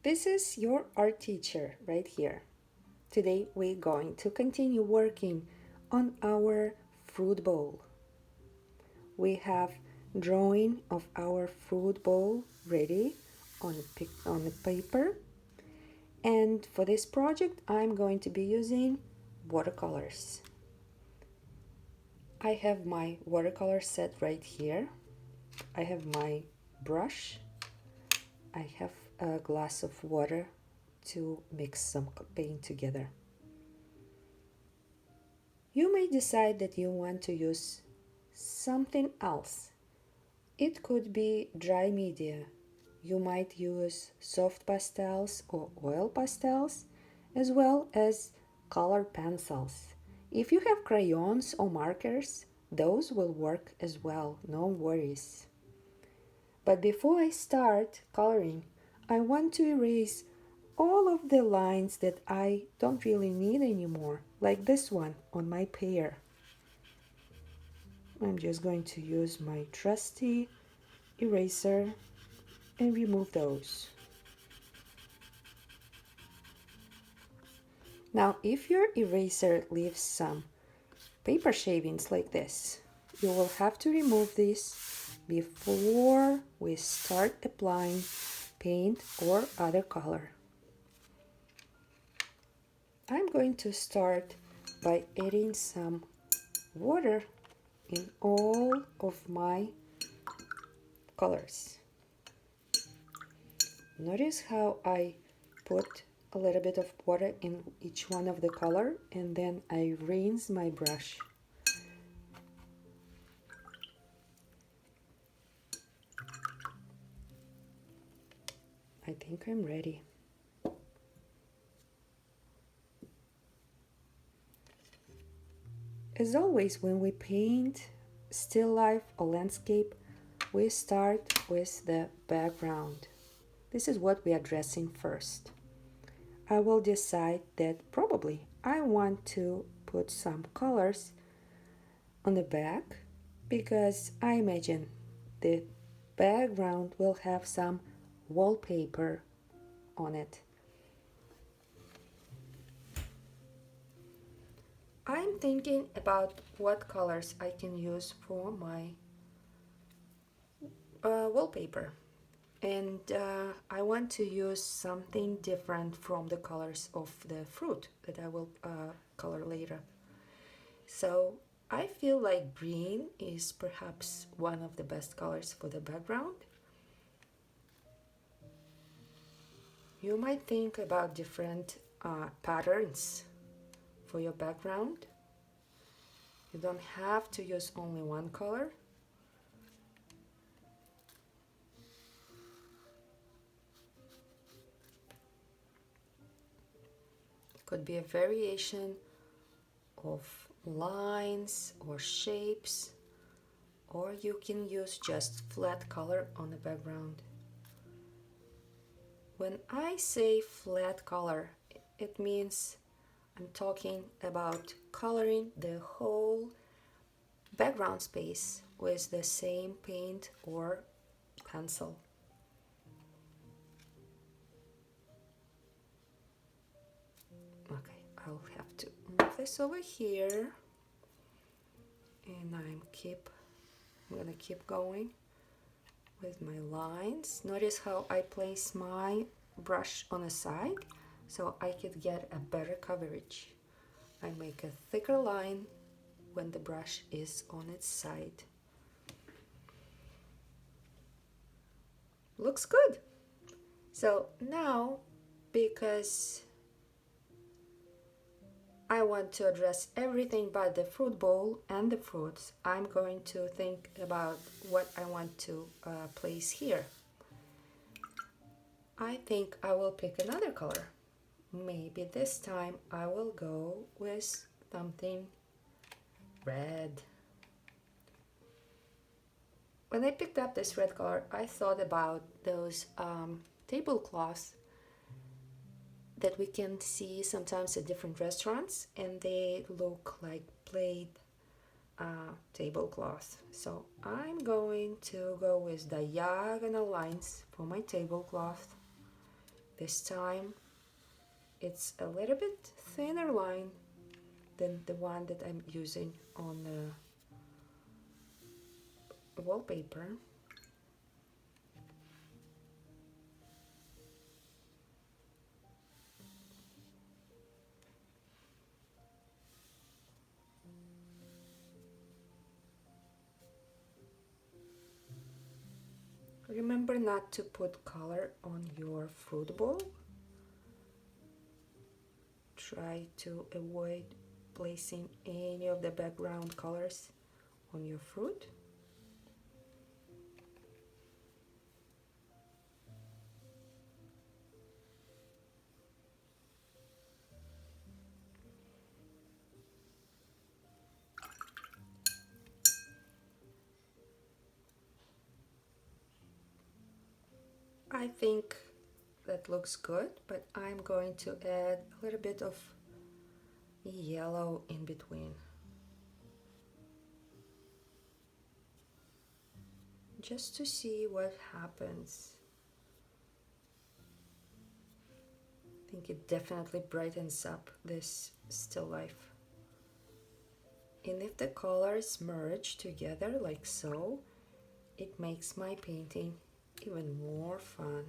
This is your art teacher right here. Today we're going to continue working on our fruit bowl. We have drawing of our fruit bowl ready on the paper. And for this project I'm going to be using watercolors. I have my watercolor set right here. I have my brush. I have a glass of water to mix some paint together. You may decide that you want to use something else. It could be dry media. You might use soft pastels or oil pastels, as well as color pencils. If you have crayons or markers, those will work as well, no worries. But before I start coloring, I want to erase all of the lines that I don't really need anymore, like this one on my pear. I'm just going to use my trusty eraser and remove those. Now, if your eraser leaves some paper shavings like this, you will have to remove this before we start applying paint or other color. I'm going to start by adding some water in all of my colors. Notice how I put a little bit of water in each one of the color and then I rinse my brush. I think I'm ready. As always, when we paint still life or landscape, we start with the background. This is what we are dressing first. I will decide that probably I want to put some colors on the back because I imagine the background will have some wallpaper on it. I'm thinking about what colors I can use for my wallpaper, and I want to use something different from the colors of the fruit that I will color later. So I feel like green is perhaps one of the best colors for the background. You might think about different patterns for your background. You don't have to use only one color. It could be a variation of lines or shapes, or you can use just flat color on the background. When I say flat color, it means I'm talking about coloring the whole background space with the same paint or pencil. Okay, I'll have to move this over here, and I'm gonna keep going with my lines. Notice how I place my brush on the side so I could get a better coverage. I make a thicker line when the brush is on its side. Looks good. So now, because I want to address everything but the fruit bowl and the fruits, I'm going to think about what I want to place here. I think I will pick another color. Maybe this time I will go with something red. When I picked up this red color, I thought about those tablecloths that we can see sometimes at different restaurants, and they look like plaid tablecloth. So I'm going to go with diagonal lines for my tablecloth, This time it's a little bit thinner line than the one that I'm using on the wallpaper. Remember not to put color on your fruit bowl. Try to avoid placing any of the background colors on your fruit. I think that looks good, but I'm going to add a little bit of yellow in between. Just to see what happens. I think it definitely brightens up this still life. And if the colors merge together like so, it makes my painting even more fun.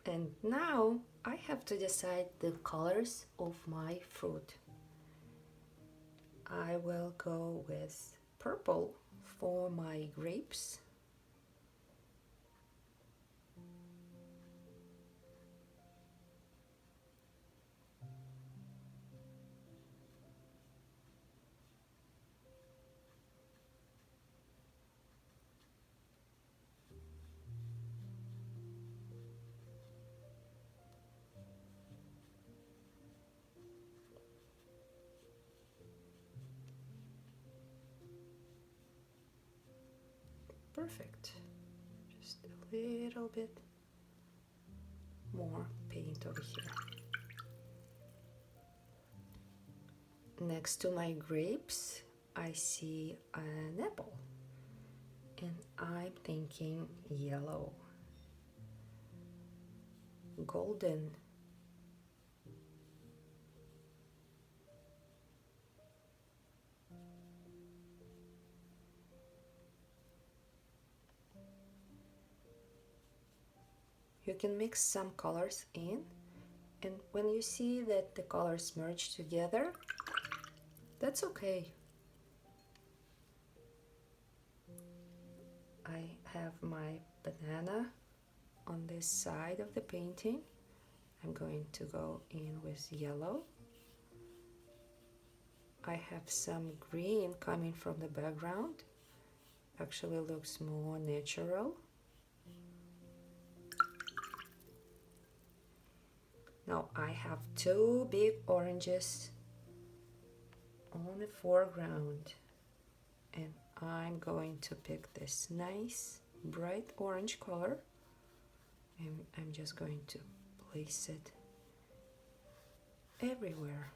And now I have to decide the colors of my fruit. I will go with purple for my grapes. Perfect. Just a little bit more paint over here. Next to my grapes, I see an apple. And I'm thinking yellow, golden. You can mix some colors in, and when you see that the colors merge together, that's okay. I have my banana on this side of the painting. I'm going to go in with yellow. I have some green coming from the background. Actually looks more natural. Now I have two big oranges on the foreground, and I'm going to pick this nice bright orange color, and I'm just going to place it everywhere.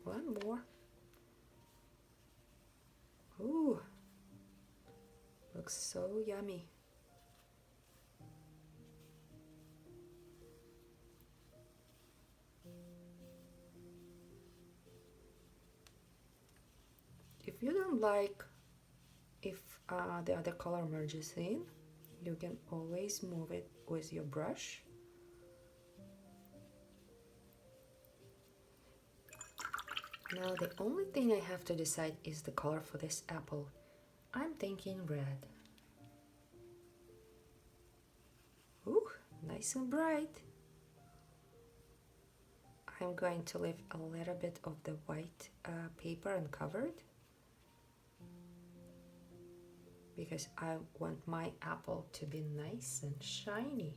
One more. Ooh, looks so yummy. If you don't like if the other color merges in, you can always move it with your brush. Now the only thing I have to decide is the color for this apple. I'm thinking red. Ooh, nice and bright. I'm going to leave a little bit of the white paper uncovered. because I want my apple to be nice and shiny.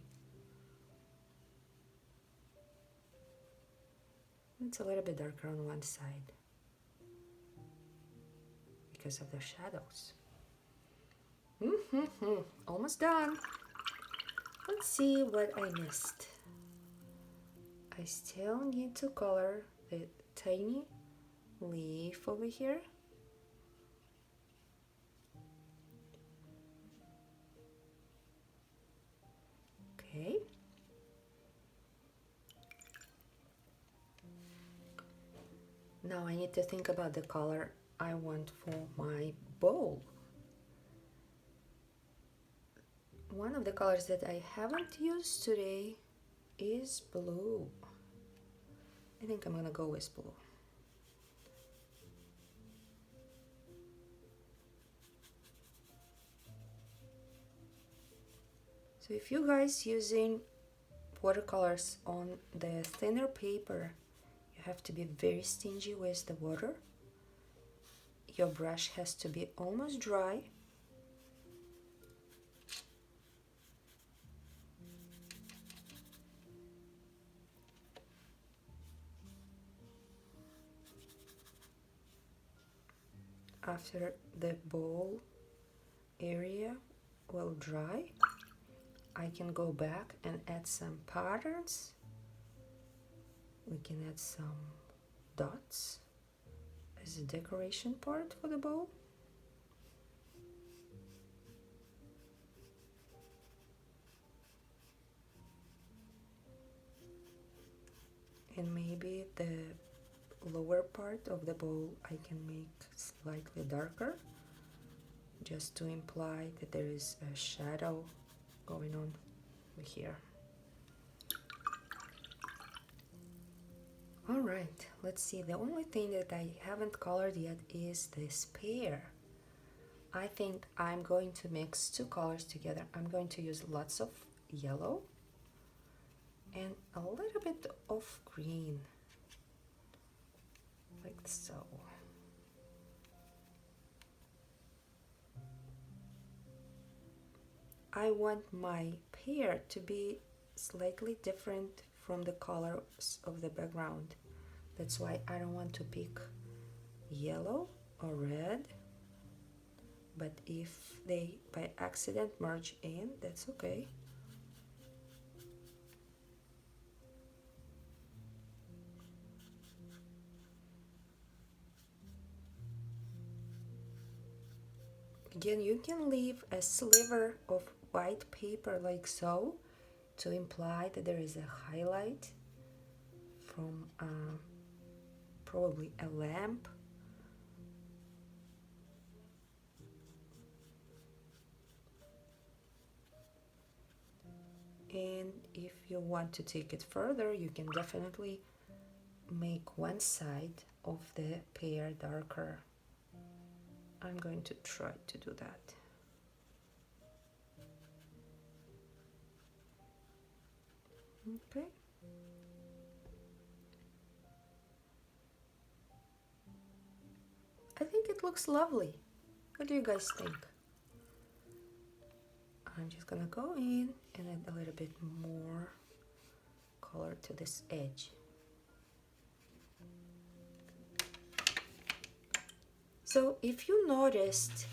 It's a little bit darker on one side because of the shadows. Almost done. Let's see what I missed. I still need to color the tiny leaf over here. Okay. Now I need to think about the color I want for my bowl. One of the colors that I haven't used today is blue. I think I'm gonna go with blue. So if you guys using watercolors on the thinner paper, you have to be very stingy with the water. Your brush has to be almost dry. After the bowl area will dry, I can go back and add some patterns. We can add some dots as a decoration part for the bowl. And maybe the lower part of the bowl I can make slightly darker, just to imply that there is a shadow going on here. All right, let's see. The only thing that I haven't colored yet is this pear. I think I'm going to mix two colors together. I'm going to use lots of yellow and a little bit of green, like so. I want my pear to be slightly different from the colors of the background. That's why I don't want to pick yellow or red, but if they by accident merge in, that's okay. Again, you can leave a sliver of white paper like so to imply that there is a highlight from probably a lamp. And if you want to take it further, you can definitely make one side of the pear darker. I'm going to try to do that. Okay. I think it looks lovely. What do you guys think? I'm just gonna go in and add a little bit more color to this edge. So if you noticed,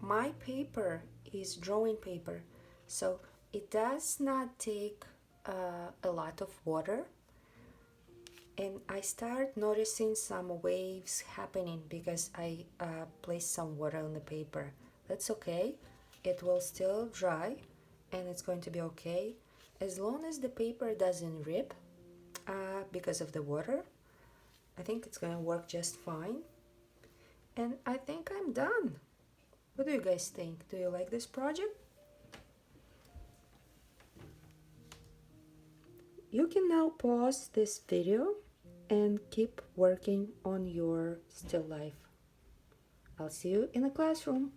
my paper is drawing paper, so it does not take a lot of water, and I start noticing some waves happening because I placed some water on the paper. That's okay, it will still dry and it's going to be okay as long as the paper doesn't rip because of the water. I think it's gonna work just fine. And I think I'm done. What do you guys think? Do you like this project? You can now pause this video and keep working on your still life. I'll see you in the classroom.